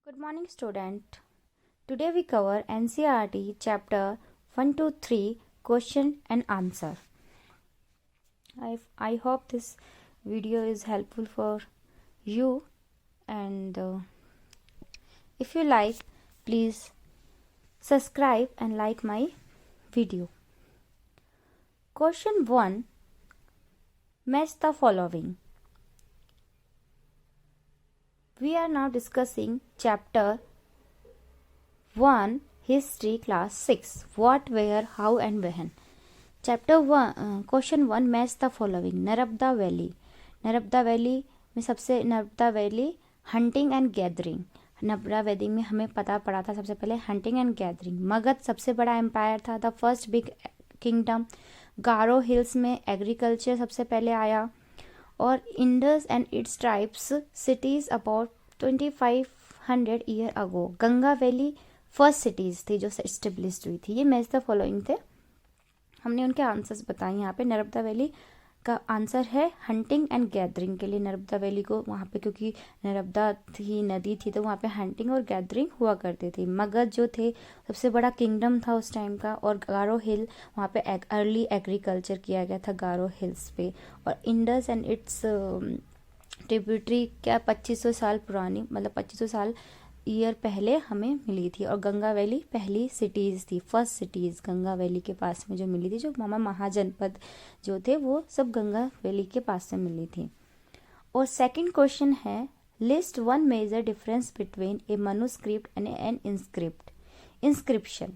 Good morning, student. Today we cover NCERT chapter 1 to 3 question and answer. I hope this video is helpful for you, and if you like, please subscribe and like my video. Question 1. Match the following. We are now discussing chapter 1 History class 6 What, Where, How and When. Chapter 1 Question 1 Match the following. Narmada valley में सबसे Narmada valley hunting and gathering. Narmada valley में हमें पता पड़ा था सबसे पहले hunting and gathering. Magadh सबसे बड़ा एम्पायर था, the first big kingdom. Garo hills में एग्रीकल्चर सबसे पहले आया. और Indus and it's tribes cities about 2500 year ago. Ganga valley first cities थी जो एस्टेब्लिश्ड हुई थी. ये मैच द फॉलोइंग थे. हमने उनके आंसर्स बताए. यहाँ पे नर्मदा वैली का आंसर है हंटिंग एंड गैदरिंग के लिए. नर्मदा वैली को वहाँ पे क्योंकि नर्मदा थी, नदी थी, तो वहाँ पे हंटिंग और गैदरिंग हुआ करती थी. मगध जो थे सबसे बड़ा किंगडम था उस टाइम का. और गारो हिल वहाँ पे अर्ली एग्रीकल्चर किया गया था गारो हिल्स पे. और इंडस एंड इट्स ट्रिब्यूटरी क्या 2500 साल पुरानी, मतलब 2500 साल ईयर पहले हमें मिली थी. और गंगा वैली पहली सिटीज़ थी, फर्स्ट सिटीज़ गंगा वैली के पास में जो मिली थी. जो महाजनपद जो थे वो सब गंगा वैली के पास से मिली थी. और सेकंड क्वेश्चन है list one major difference between a manuscript and an inscription.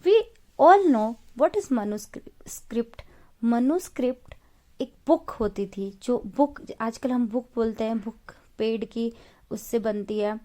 We all know what is manuscript. Manuscript एक बुक होती थी. जो बुक आजकल हम बुक बोलते हैं, बुक पेड़ की उससे बनती है.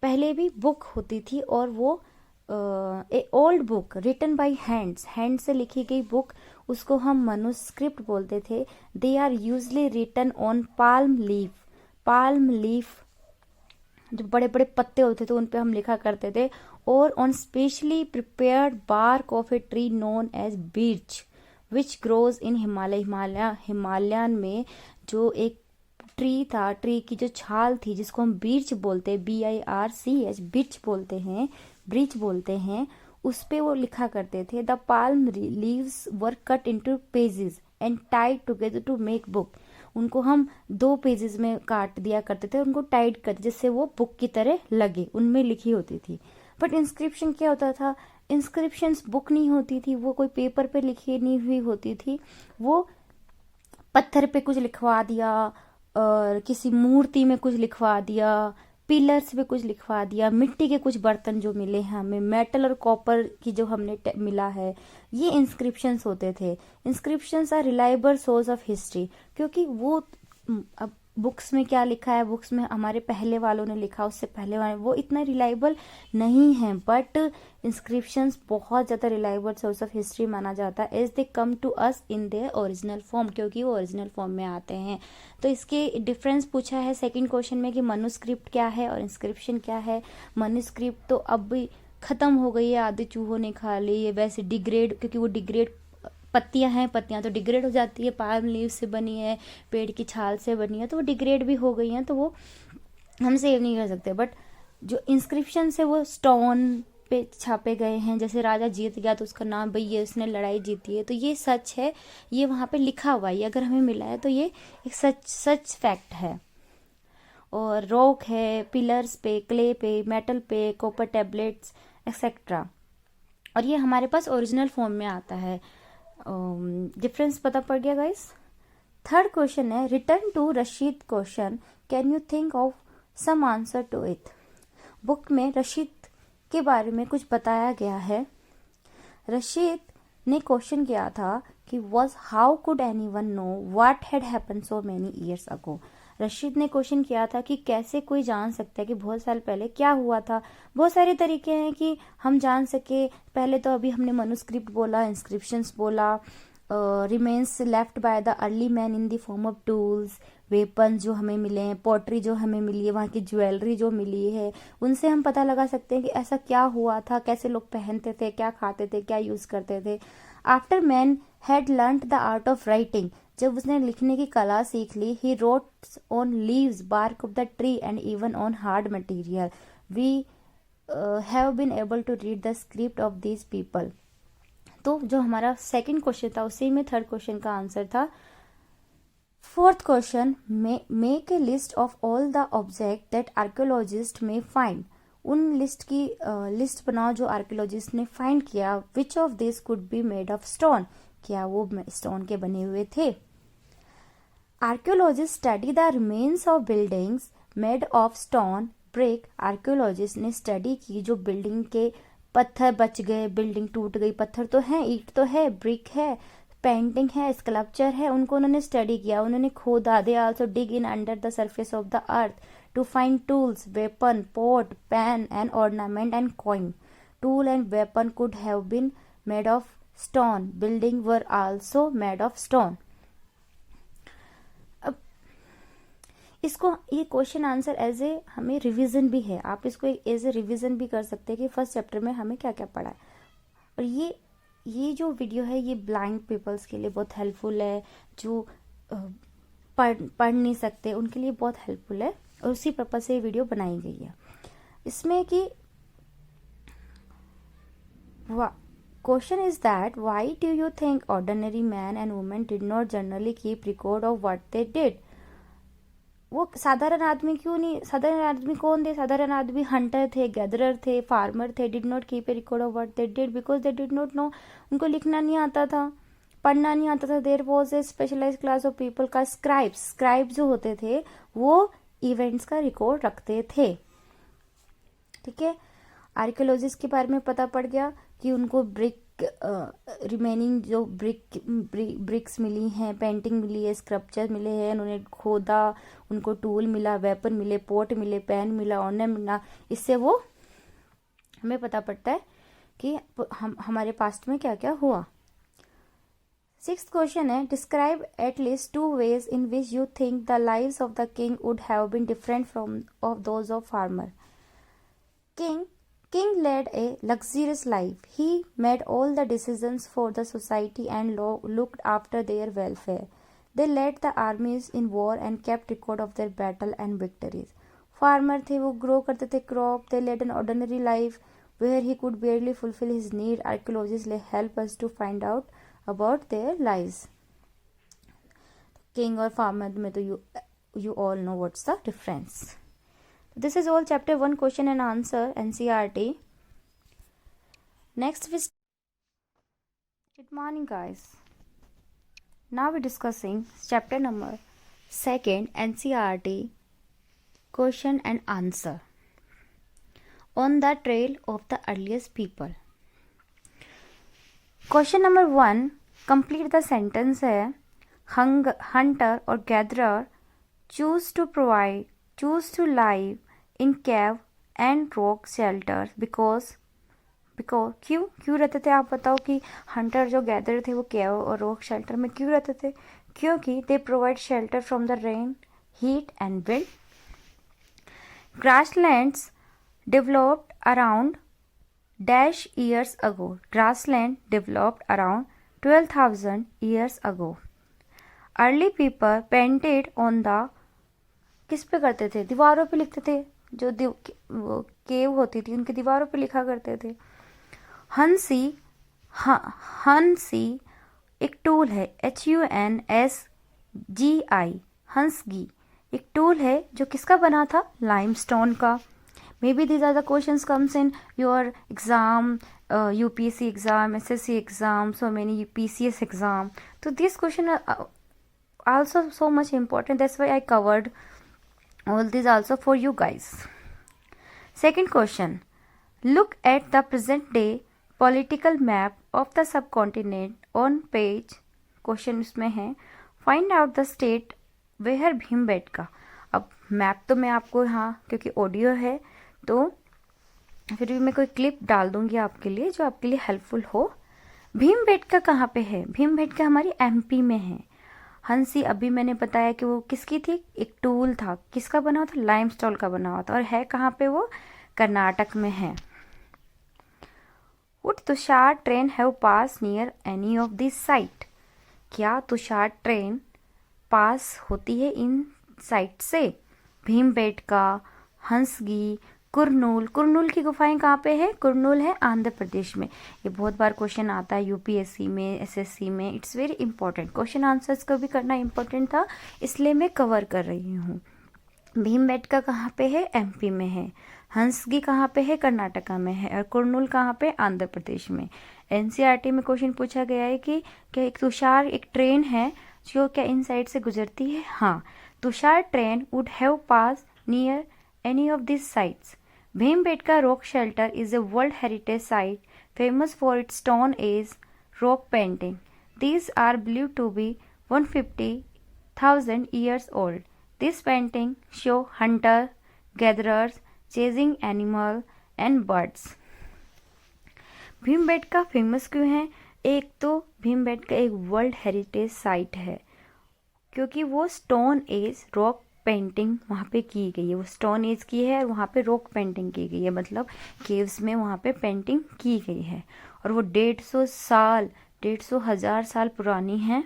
पहले भी बुक होती थी और वो a old book written by hand से लिखी गई बुक, उसको हम मनुस्क्रिप्ट बोलते थे. They are usually written on palm leaf जो बड़े बड़े पत्ते होते थे उन पे हम लिखा करते थे. और on specially prepared bark of a tree known as birch which grows in Himalayan में जो एक ट्री था, ट्री की जो छाल थी जिसको हम बीर्च बोलते हैं, BIRCH बिर्च बोलते हैं, उस पे वो लिखा करते थे. The palm leaves were cut into pages and tied together to make book. उनको हम 2 पेजेस में काट दिया करते थे, उनको टाइड करते जिससे वो बुक की तरह लगे, उनमें लिखी होती थी. बट इंस्क्रिप्शन क्या होता था? इंस्क्रिप्शंस बुक नहीं होती थी, वो कोई पेपर पे लिखी नहीं हुई होती थी. वो पत्थर पे कुछ लिखवा दिया और किसी मूर्ति में कुछ लिखवा दिया, पिलर्स पे कुछ लिखवा दिया, मिट्टी के कुछ बर्तन जो मिले हैं हमें, मेटल और कॉपर की जो हमने मिला है, ये इंस्क्रिप्शंस होते थे. Inscriptions are reliable source of history. क्योंकि वो अब बुक्स में क्या लिखा है, बुक्स में हमारे पहले वालों ने लिखा, उससे पहले वाले, वो इतना रिलायबल नहीं है. बट इंस्क्रिप्शंस बहुत ज़्यादा रिलायबल सोर्स ऑफ हिस्ट्री माना जाता है as they come to us in their original form, क्योंकि वो ओरिजिनल फॉर्म में आते हैं. तो इसके डिफरेंस पूछा है सेकंड क्वेश्चन में कि मनुस्क्रिप्ट क्या है और इंस्क्रिप्शन क्या है. मनुस्क्रिप्ट तो अब भी खत्म हो गई है, आधे चूहों ने खा ली है. वैसे डिग्रेड, क्योंकि वो डिग्रेड पत्तियां तो डिग्रेड हो जाती है, पाल्म लीव से बनी है, पेड़ की छाल से बनी है, तो वो डिग्रेड भी हो गई हैं, तो वो हम सेव नहीं कर सकते. बट जो इंस्क्रिप्शन है वो स्टोन पे छापे गए हैं. जैसे राजा जीत गया तो उसका नाम, भाई ये उसने लड़ाई जीती है, तो ये सच है, ये वहाँ पे लिखा हुआ है, अगर हमें मिला है तो ये एक सच फैक्ट है. और रॉक है, पिलर्स पे, क्ले पे, मेटल पे, कॉपर टेबलेट्स एक्सेट्रा, और ये हमारे पास ओरिजिनल फॉर्म में आता है. डिफरेंस पता पड़ गया गाइस. थर्ड क्वेश्चन है return to Rasheed question, can you think of some answer to it. Book में रशीद के बारे में कुछ बताया गया है. रशीद ने क्वेश्चन किया था कि was how could anyone know what had happened so many years ago. Rashid ने क्वेश्चन किया था कि कैसे कोई जान सकता है कि बहुत साल पहले क्या हुआ था. बहुत सारे तरीके हैं कि हम जान सके. पहले तो अभी हमने मनुस्क्रिप्ट बोला, इंस्क्रिप्शंस बोला, remains left by the early man in the form of tools, weapon जो हमें मिले हैं, पोट्री जो हमें मिली है, वहाँ की ज्वेलरी जो मिली है, उनसे हम पता लगा सकते हैं कि ऐसा क्या हुआ था, कैसे लोग पहनते थे, क्या खाते थे, क्या यूज करते थे. After man had learned the art of writing, जब उसने लिखने की कला सीख ली, he wrote on leaves, bark of the tree and even on hard material. We have been able to read the script of these people. तो जो हमारा second question था उसी में थर्ड क्वेश्चन का आंसर था. Fourth question, make a list of all the object that archaeologist में find. उन लिस्ट की लिस्ट बनाओ जो आर्कियोलॉजिस्ट ने फाइंड किया. Which of this could be made of stone. क्या वो स्टोन के बने हुए थे. Archaeologist study the remains of buildings made of stone brick. Archaeologist ने स्टडी की जो बिल्डिंग के पत्थर बच गए, बिल्डिंग टूट गई, पत्थर तो है, ईंट तो है, ब्रिक है, पेंटिंग है, स्कल्पचर है, उनको उन्होंने स्टडी किया, उन्होंने खोदा. They also dig in under the surface of the earth to find tools, weapon, pot, pan and ornament and coin. Tool and weapon could have been made of stone. Building were also made of stone. अब इसको ये question answer as a हमें revision भी है. आप इसको as a revision भी कर सकते हैं कि फर्स्ट चैप्टर में हमें क्या क्या पढ़ा है. और ये जो वीडियो है ये ब्लाइंड पीपल्स के लिए बहुत हेल्पफुल है. जो पढ़ नहीं सकते उनके लिए बहुत हेल्पफुल है और उसी पर्पज से ये वीडियो बनाई गई है. इसमें कि question is that why do you think ordinary man and women did not generally keep record of what they did. वो साधारण आदमी क्यों नहीं, साधारण आदमी कौन थे. साधारण आदमी हंटर थे, गैदरर थे, फार्मर थे. Did not keep a record of what they did because they did not know. उनको लिखना नहीं आता था, पढ़ना नहीं आता था. There was a specialise class of people का स्क्राइब्स. स्क्राइब जो होते थे वो इवेंट्स का रिकॉर्ड रखते थे. ठीक है. आर्कियोलॉजिस्ट के बारे में पता पड़ गया कि उनको ब्रिक रिमेनिंग जो ब्रिक्स मिली हैं, पेंटिंग मिली है, स्कल्पचर मिले हैं, उन्होंने खोदा, उनको टूल मिला, वेपन मिले, पोट मिले, पेन मिला, ऑर्नामेंट मिला. इससे वो हमें पता पड़ता है कि हमारे पास्ट में क्या क्या हुआ. सिक्स्थ क्वेश्चन है, describe at least 2 ways in which you think the lives of the king would have been different from of those of farmer. King led a luxurious life. He made all the decisions for the society and looked after their welfare. They led the armies in war and kept record of their battle and victories. Farmer थे, वो grow करते थे crop. They led an ordinary life where he could barely fulfill his need. Archaeologists help us to find out about their lives. King और farmer में तो you all know what's the difference. This is all chapter 1 question and answer NCERT. Next we good morning guys. Now we're discussing chapter number 2 NCERT question and answer on the trail of the earliest people. Question number 1 complete the sentence है. Hunter or gatherer choose to live in cave and rock shelters because क्यों रहते थे. आप बताओ कि Hunter जो gather थे वो केव और रॉक शेल्टर में क्यों रहते थे. क्योंकि they provide shelter from the rain, heat and wind. Grasslands developed around dash years ago. Grassland developed around 12,000 years ago. Early people painted on the किस पे करते थे, दीवारों पे लिखते थे. जो केव होती थी उनकी दीवारों पे लिखा करते थे. हंसी एक टूल है, HUNSGI. हंसगी एक टूल है जो किसका बना था, लाइमस्टोन का. Maybe these are the questions comes in your exam, UPSC exam, SSC exam, so many PCS exam. So these questions are also so much important. That's why I covered all these also for you guys. Second question. Look at the present day political map of the subcontinent on page. Question इसमें है. Find out the state where Bhimbetka. अब map तो मैं आपको यहाँ क्योंकि audio है तो फिर भी मैं कोई क्लिप डाल दूंगी आपके लिए जो आपके लिए हेल्पफुल हो. भीमबेटका कहाँ पे है. भीमबेटका हमारी MP में है. हंसी अभी मैंने बताया कि वो किसकी थी, एक टूल था. किसका बना हुआ था, लाइमस्टोन का बना हुआ था. और है कहाँ पे, वो कर्नाटक में है. Would Tushar train have pass near any of this site. क्या तुषार ट्रेन पास होती है इन साइट से? भीमबेटका, हंसगी, कुरनूल। कुरनूल की गुफाएं कहाँ पे है? कुरनूल है आंध्र प्रदेश में। ये बहुत बार क्वेश्चन आता है यूपीएससी में, एसएससी में। It's very important, question answers को भी करना इंपॉर्टेंट था, इसलिए मैं कवर कर रही हूँ। भीमबेटका कहाँ पे है? एमपी में है। हंसगी कहाँ पे है? कर्नाटका में है। और कुरनूल कहाँ पे? आंध्र प्रदेश में। एनसीईआरटी में क्वेश्चन पूछा गया है कि क्या एक तुषार एक ट्रेन है जो क्या इन साइड से गुजरती है? हाँ, Tushar train would have pass near any of this sites. Bhimbetka Rock Shelter is a World Heritage Site famous for its Stone Age rock painting. These are believed to be 150,000 years old. This painting show hunter gatherers chasing animal and birds. Bhimbetka famous क्यों है? एक तो भीमबेटका एक world heritage site है क्योंकि वो stone age rock painting वहाँ पे की गई है। वो स्टोन एज की है और वहाँ पे रॉक पेंटिंग की गई है, मतलब केव्स में वहाँ पे पेंटिंग की गई है। और वो 150 साल पुरानी है।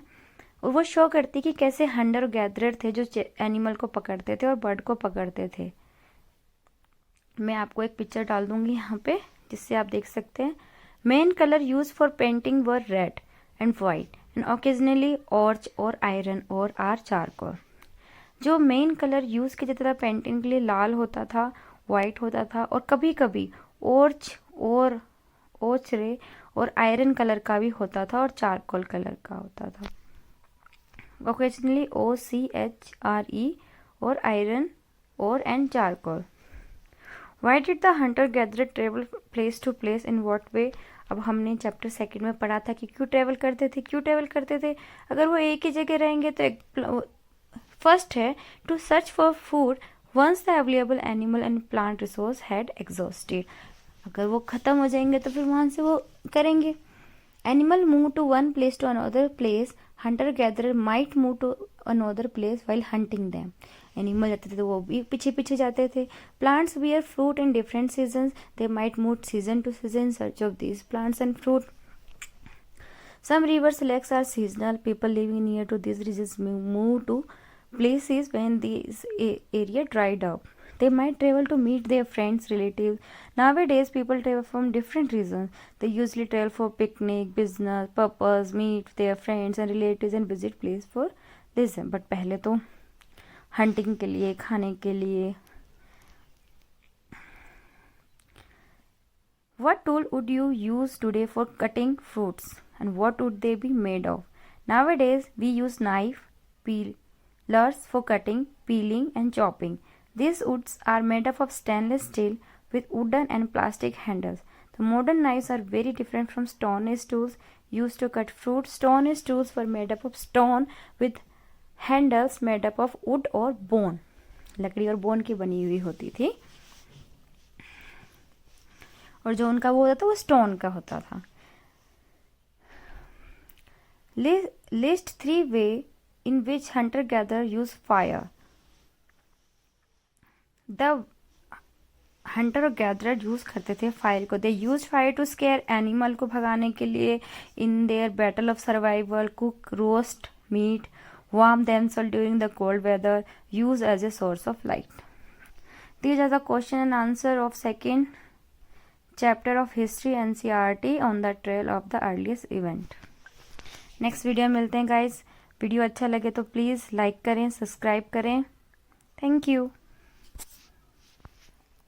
और वो शो करती कि कैसे हंटर गैदरर थे जो एनिमल को पकड़ते थे और बर्ड को पकड़ते थे। मैं आपको एक पिक्चर डाल दूंगी यहाँ पे जिससे आप देख सकते हैं। Main colour use for painting were red and white and occasionally ऑर्च और आयरन और आर चारकोल। जो मेन कलर यूज किया जाता था पेंटिंग के लिए लाल होता था, वाइट होता था और कभी कभी ऑर्च और ओचरे और आयरन कलर का भी होता था और चारकोल कलर का होता था। ओकेजनली OCHRE और आयरन और and charcoal. Why did the hunter gatherer travel place to place in what way? अब हमने चैप्टर सेकंड में पढ़ा था कि क्यों ट्रेवल करते थे। अगर वो एक ही जगह रहेंगे तो फर्स्ट है to search for food once the available animal and plant resource had exhausted. अगर वो खत्म हो जाएंगे तो फिर वहां से वो करेंगे। Animal move to one place to another place, hunter gatherer might move to another place while hunting them. Animal जाते थे तो वो भी पीछे पीछे जाते थे। Plants bear fruit in different season, they might move season to season search of these plants and fruit. Some rivers, lakes are seasonal. People living near to these regions move to places when this area dried up. They might travel to meet their friends, relatives. Nowadays, people travel from different reasons. They usually travel for picnic, business, purpose, meet their friends and relatives and visit place for this. But पहले तो hunting के लिए, खाने के लिए. What tool would you use today for cutting fruits and what would they be made of? Nowadays, we use knife, peelers for cutting, peeling and chopping. These woods are made up of stainless steel with wooden and plastic handles. The modern knives are very different from stone age tools used to cut fruit. Stone age tools were made up of stone with handles made up of wood or bone. लकड़ी और bone की बनी हुई होती थी और जो उनका वो होता था वो स्टोन का होता था। List 3 ways in which hunter gather use fire. The hunter और गैदरर यूज करते थे फायर को। They use fire to scare animal को भगाने के लिए in their battle of survival, cook, roast meat, warm themselves during the cold weather, use as a source of light. These are the question and answer of second chapter of history NCERT on the trail of the earliest event. Next video मिलते हैं guys. Video अच्छा लगे तो please like करें, subscribe करें। Thank you.